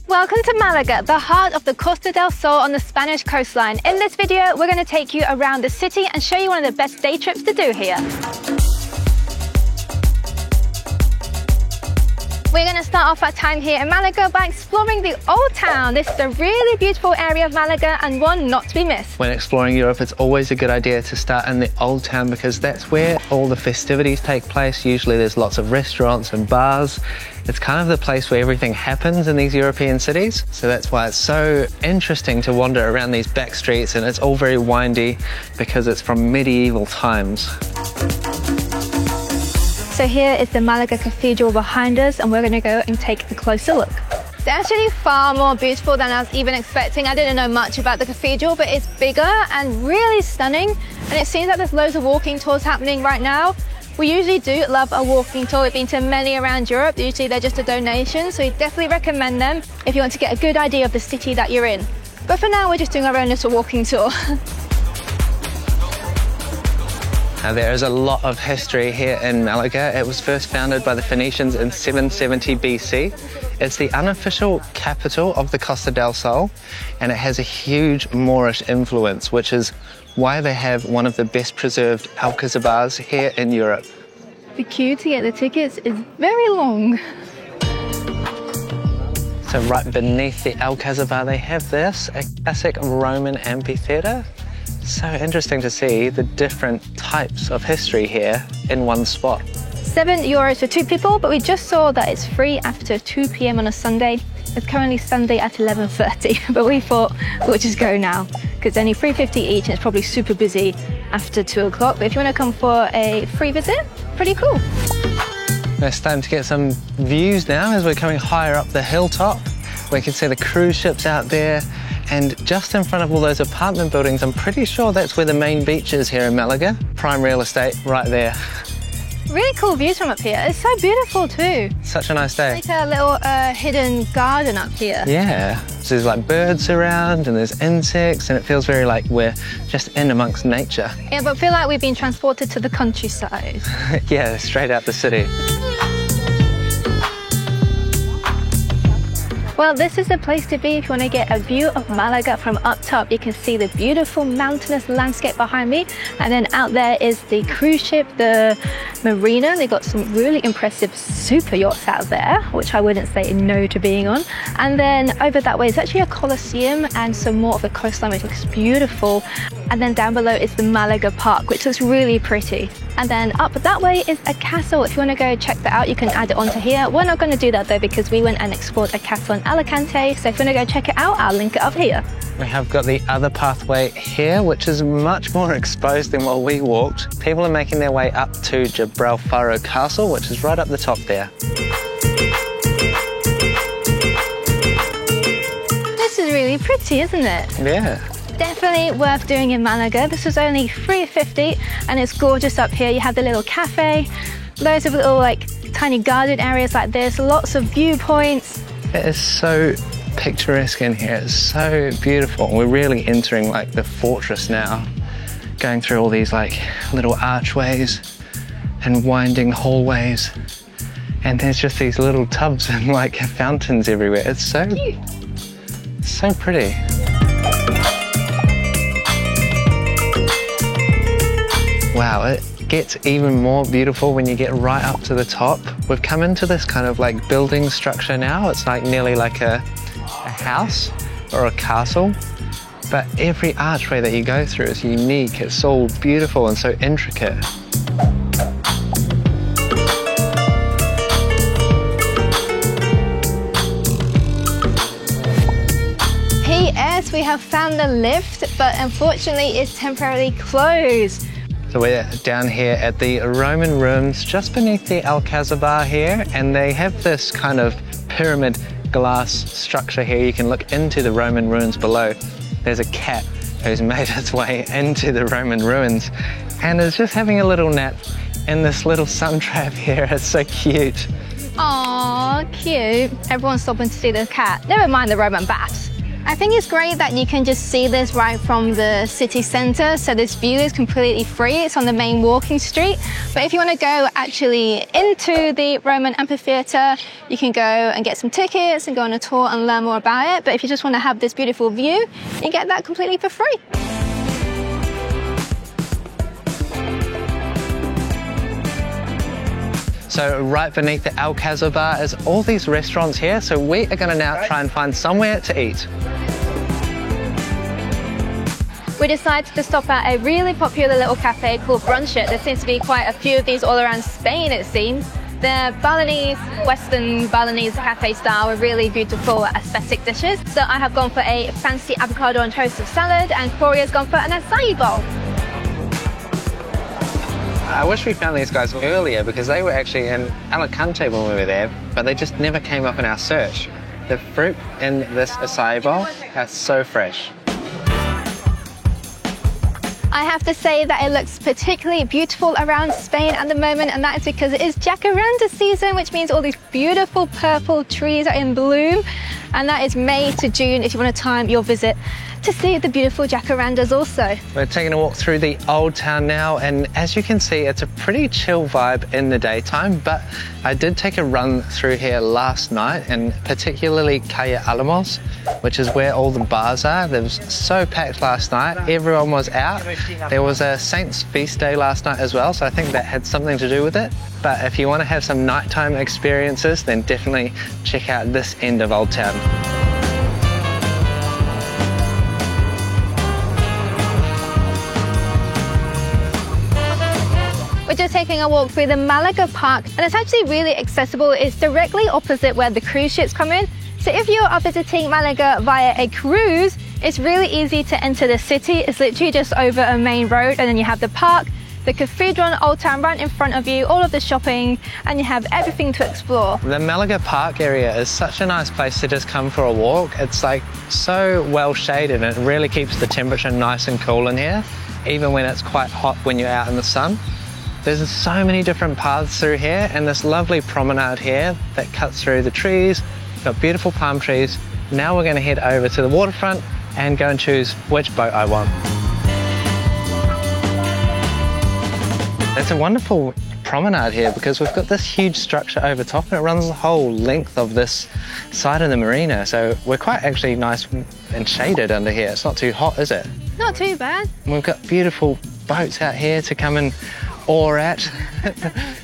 Welcome to Malaga, the heart of the Costa del Sol on the Spanish coastline. In this video, we're going to take you around the city and show you one of the best day trips to do here. We're going to start off our time here in Malaga by exploring the Old Town. This is a really beautiful area of Malaga and one not to be missed. When exploring Europe, it's always a good idea to start in the Old Town because that's where all the festivities take place. Usually there's lots of restaurants and bars. It's kind of the place where everything happens in these European cities. So that's why it's so interesting to wander around these back streets, and it's all very windy because it's from medieval times. So here is the Malaga Cathedral behind us, and we're going to go and take a closer look. It's actually far more beautiful than I was even expecting. I didn't know much about the cathedral, but it's bigger and really stunning. And it seems like there's loads of walking tours happening right now. We usually do love a walking tour. We've been to many around Europe. Usually they're just a donation, so we definitely recommend them if you want to get a good idea of the city that you're in. But for now, we're just doing our own little walking tour. Now, there is a lot of history here in Malaga. It was first founded by the Phoenicians in 770 BC. It's the unofficial capital of the Costa del Sol, and it has a huge Moorish influence, which is why they have one of the best preserved Alcazabars here in Europe. The queue to get the tickets is very long. So right beneath the Alcazabar, they have this, a classic Roman amphitheatre. So interesting to see the different types of history here in one spot. €7 for 2 people, but we just saw that it's free after 2 p.m. on a Sunday. It's currently Sunday at 11:30, but we thought we'll just go now because it's only $3.50 each and it's probably super busy after 2 o'clock. But if you want to come for a free visit, pretty cool. We're starting to get some views now as we're coming higher up the hilltop. We can see the cruise ships out there. And just in front of all those apartment buildings, I'm pretty sure that's where the main beach is here in Malaga. Prime real estate right there. Really cool views from up here. It's so beautiful too. Such a nice day. It's like a little hidden garden up here. Yeah. So there's like birds around and there's insects, and it feels very like we're just in amongst nature. Yeah, but I feel like we've been transported to the countryside. Yeah, straight out the city. Well, this is the place to be if you want to get a view of Malaga from up top. You can see the beautiful mountainous landscape behind me, and then out there is the cruise ship, the marina. They've got some really impressive super yachts out there, which I wouldn't say no to being on. And then over that way is actually a Colosseum and some more of the coastline, which looks beautiful. And then down below is the Malaga Park, which looks really pretty. And then up that way is a castle. If you want to go check that out, you can add it onto here. We're not going to do that though, because we went and explored a castle in Alicante. So if you want to go check it out, I'll link it up here. We have got the other pathway here, which is much more exposed than what we walked. People are making their way up to Gibralfaro Castle, which is right up the top there. This is really pretty, isn't it? Yeah. Definitely worth doing in Malaga. This was only $3.50 and it's gorgeous up here. You have the little cafe, loads of little like tiny garden areas like this, lots of viewpoints. It is so picturesque in here. It's so beautiful. We're really entering like the fortress now, going through all these like little archways and winding hallways, and there's just these little tubs and like fountains everywhere. It's so cute. So pretty. Wow, it gets even more beautiful when you get right up to the top. We've come into this kind of like building structure now. It's like nearly like a house or a castle, but every archway that you go through is unique. It's all beautiful and so intricate. P.S. We have found the lift, but unfortunately it's temporarily closed. So we're down here at the Roman ruins just beneath the Alcazabar here, and they have this kind of pyramid glass structure here. You can look into the Roman ruins below. There's a cat who's made its way into the Roman ruins and is just having a little nap in this little sun trap here. It's so cute. Aww, cute. Everyone's stopping to see the cat. Never mind the Roman baths. I think it's great that you can just see this right from the city centre, so this view is completely free. It's on the main walking street. But if you want to go actually into the Roman amphitheatre, you can go and get some tickets and go on a tour and learn more about it. But if you just want to have this beautiful view, you get that completely for free. So right beneath the Alcazar is all these restaurants here. So we are going to now try and find somewhere to eat. We decided to stop at a really popular little cafe called Brunch It. There seems to be quite a few of these all around Spain, it seems. They're Balinese, Western Balinese cafe style with really beautiful aesthetic dishes. So I have gone for a fancy avocado and toasted salad, and Corey has gone for an acai bowl. I wish we found these guys earlier because they were actually in Alicante when we were there, but they just never came up in our search. The fruit in this acai bowl are so fresh. I have to say that it looks particularly beautiful around Spain at the moment, and that is because it is jacaranda season, which means all these beautiful purple trees are in bloom, and that is May to June if you want to time your visit to see the beautiful jacarandas also. We're taking a walk through the old town now, and as you can see, it's a pretty chill vibe in the daytime, but I did take a run through here last night, and particularly Calle Alamos, which is where all the bars are. It was so packed last night, everyone was out. There was a Saints feast day last night as well, so I think that had something to do with it. But if you want to have some nighttime experiences, then definitely check out this end of Old Town. We're just taking a walk through the Malaga Park, and it's actually really accessible. It's directly opposite where the cruise ships come in. So if you are visiting Malaga via a cruise, it's really easy to enter the city. It's literally just over a main road, and then you have the park, the cathedral and Old Town right in front of you, all of the shopping, and you have everything to explore. The Malaga Park area is such a nice place to just come for a walk. It's like so well shaded, and it really keeps the temperature nice and cool in here, even when it's quite hot when you're out in the sun. There's so many different paths through here, and this lovely promenade here that cuts through the trees. We've got beautiful palm trees. Now we're going to head over to the waterfront and go and choose which boat I want. It's a wonderful promenade here because we've got this huge structure over top, and it runs the whole length of this side of the marina. So we're quite actually nice and shaded under here. It's not too hot, is it? Not too bad. And we've got beautiful boats out here to come and oar at.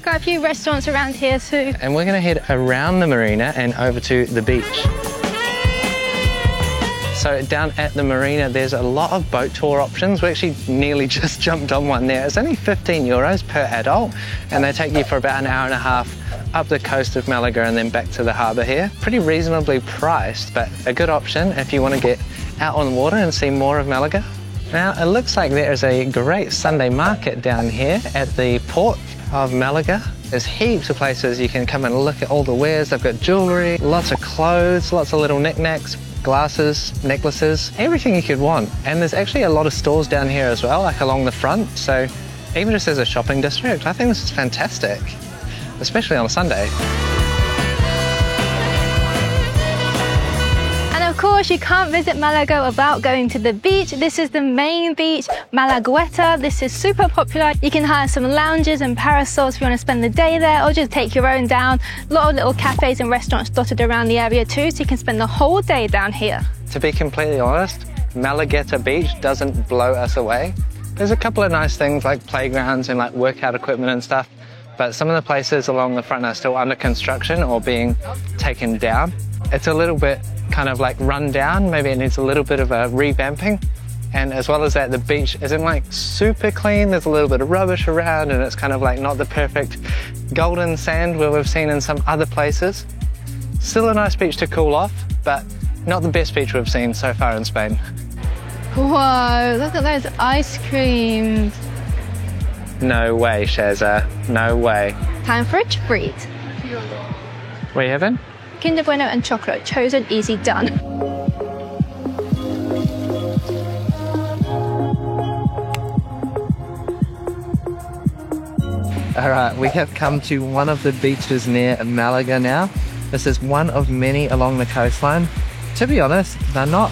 Got a few restaurants around here too. And we're going to head around the marina and over to the beach. So down at the marina, there's a lot of boat tour options. We actually nearly just jumped on one there. It's only 15 euros per adult, and they take you for about an hour and a half up the coast of Malaga and then back to the harbour here. Pretty reasonably priced, but a good option if you want to get out on the water and see more of Malaga. Now, it looks like there is a great Sunday market down here at the port of Malaga. There's heaps of places you can come and look at all the wares. They've got jewellery, lots of clothes, lots of little knickknacks, glasses, necklaces, everything you could want. And there's actually a lot of stores down here as well, like along the front. So even just as a shopping district, I think this is fantastic, especially on a Sunday. Of course, you can't visit Malaga without going to the beach. This is the main beach, Malagueta. This is super popular. You can hire some lounges and parasols if you want to spend the day there, or just take your own down. A lot of little cafes and restaurants dotted around the area too, so you can spend the whole day down here. To be completely honest, Malagueta Beach doesn't blow us away. There's a couple of nice things like playgrounds and like workout equipment and stuff, but some of the places along the front are still under construction or being taken down. It's a little bit kind of like run down, maybe it needs a little bit of a revamping. And as well as that, the beach isn't like super clean. There's a little bit of rubbish around, and it's kind of like not the perfect golden sand where we've seen in some other places. Still a nice beach to cool off, but not the best beach we've seen so far in Spain. Whoa, look at those ice creams. No way, Shazza, no way. Time for a treat. What are you having? Kinder Bueno and chocolate, chosen, easy, done. All right, we have come to one of the beaches near Malaga now. This is one of many along the coastline. To be honest, they're not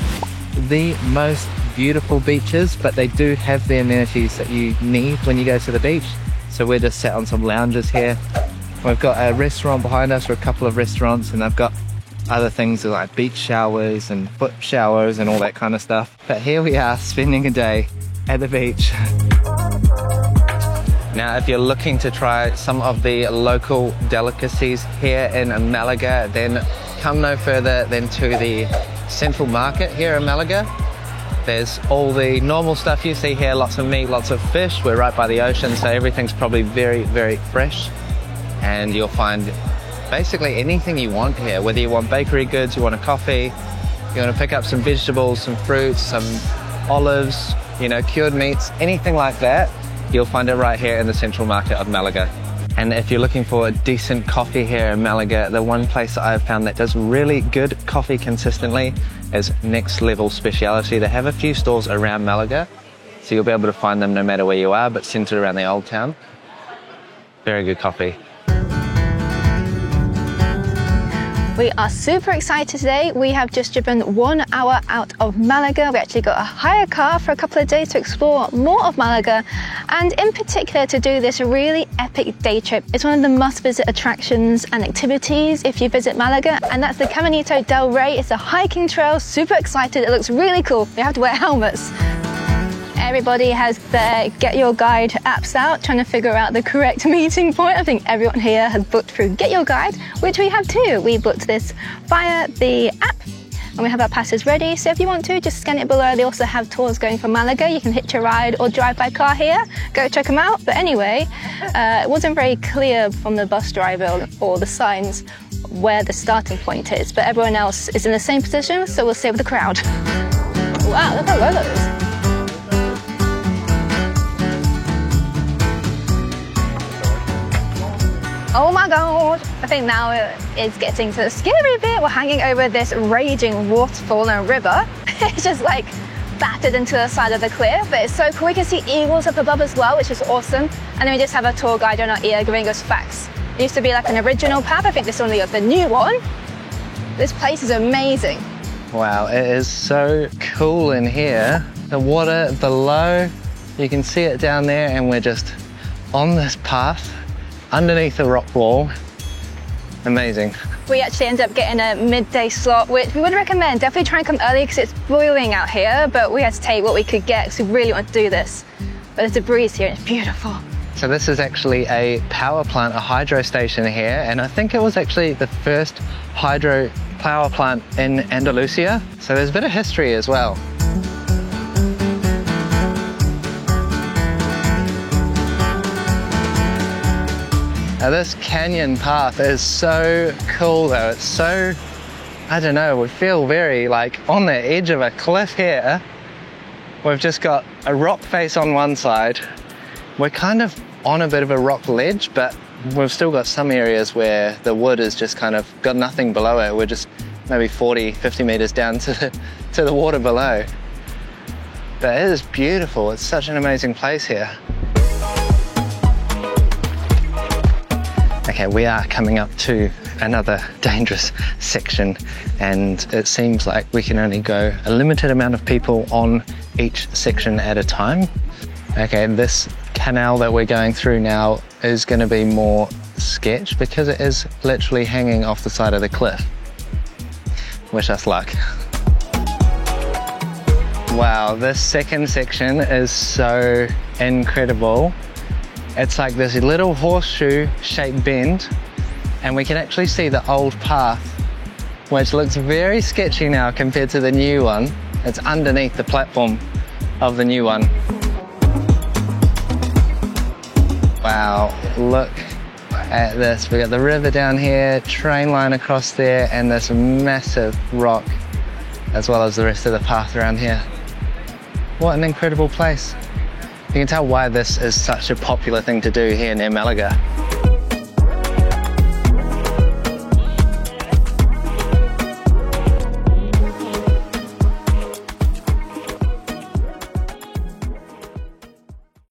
the most beautiful beaches, but they do have the amenities that you need when you go to the beach. So we're just sat on some lounges here. We've got a restaurant behind us, or a couple of restaurants, and they've got other things like beach showers and foot showers and all that kind of stuff. But here we are spending a day at the beach. Now, if you're looking to try some of the local delicacies here in Malaga, then come no further than to the Central Market here in Malaga. There's all the normal stuff you see here, lots of meat, lots of fish. We're right by the ocean, so everything's probably very, very fresh. And you'll find basically anything you want here, whether you want bakery goods, you want a coffee, you want to pick up some vegetables, some fruits, some olives, you know, cured meats, anything like that, you'll find it right here in the Central Market of Malaga. And if you're looking for a decent coffee here in Malaga, the one place that I've found that does really good coffee consistently is Next Level Speciality. They have a few stores around Malaga, so you'll be able to find them no matter where you are, but centered around the old town. Very good coffee. We are super excited today. We have just driven 1 hour out of Malaga. We actually got a hire car for a couple of days to explore more of Malaga, and in particular to do this really epic day trip. It's one of the must-visit attractions and activities if you visit Malaga, and that's the Caminito del Rey. It's a hiking trail, super excited. It looks really cool. You have to wear helmets. Everybody has their Get Your Guide apps out, trying to figure out the correct meeting point. I think everyone here has booked through Get Your Guide, which we have too. We booked this via the app, and we have our passes ready. So if you want to, just scan it below. They also have tours going from Malaga. You can hitch a ride or drive by car here. Go check them out. But anyway, it wasn't very clear from the bus driver or the signs where the starting point is, but everyone else is in the same position, so we'll save the crowd. Wow, look how low that is. Oh my god, I think now it's getting to the scary bit. We're hanging over this raging waterfall and river. It's just like battered into the side of the cliff, but it's so cool. We can see eagles up above as well, which is awesome. And then we just have a tour guide on our ear giving us facts. It used to be like an original path. I think this is only the new one. This place is amazing. Wow, it is so cool in here. The water below, you can see it down there, and we're just on this path underneath the rock wall. Amazing. We actually ended up getting a midday slot, which we would recommend. Definitely try and come early because it's boiling out here, but we had to take what we could get because we really want to do this. But there's a breeze here and it's beautiful. So this is actually a power plant, a hydro station here, and I think it was actually the first hydro power plant in Andalusia. So there's a bit of history as well. Now this canyon path is so cool though. It's so, I don't know, we feel very like on the edge of a cliff here. We've just got a rock face on one side. We're kind of on a bit of a rock ledge, but we've still got some areas where the wood is just kind of got nothing below it. We're just maybe 40, 50 meters down to the water below. But it is beautiful. It's such an amazing place here. Okay, we are coming up to another dangerous section, and it seems like we can only go a limited amount of people on each section at a time. Okay, this canal that we're going through now is going to be more sketch because it is literally hanging off the side of the cliff. Wish us luck. Wow, this second section is so incredible. It's like this little horseshoe-shaped bend, and we can actually see the old path, which looks very sketchy now compared to the new one. It's underneath the platform of the new one. Wow, look at this. We got the river down here, train line across there, and this massive rock, as well as the rest of the path around here. What an incredible place. You can tell why this is such a popular thing to do here near Malaga.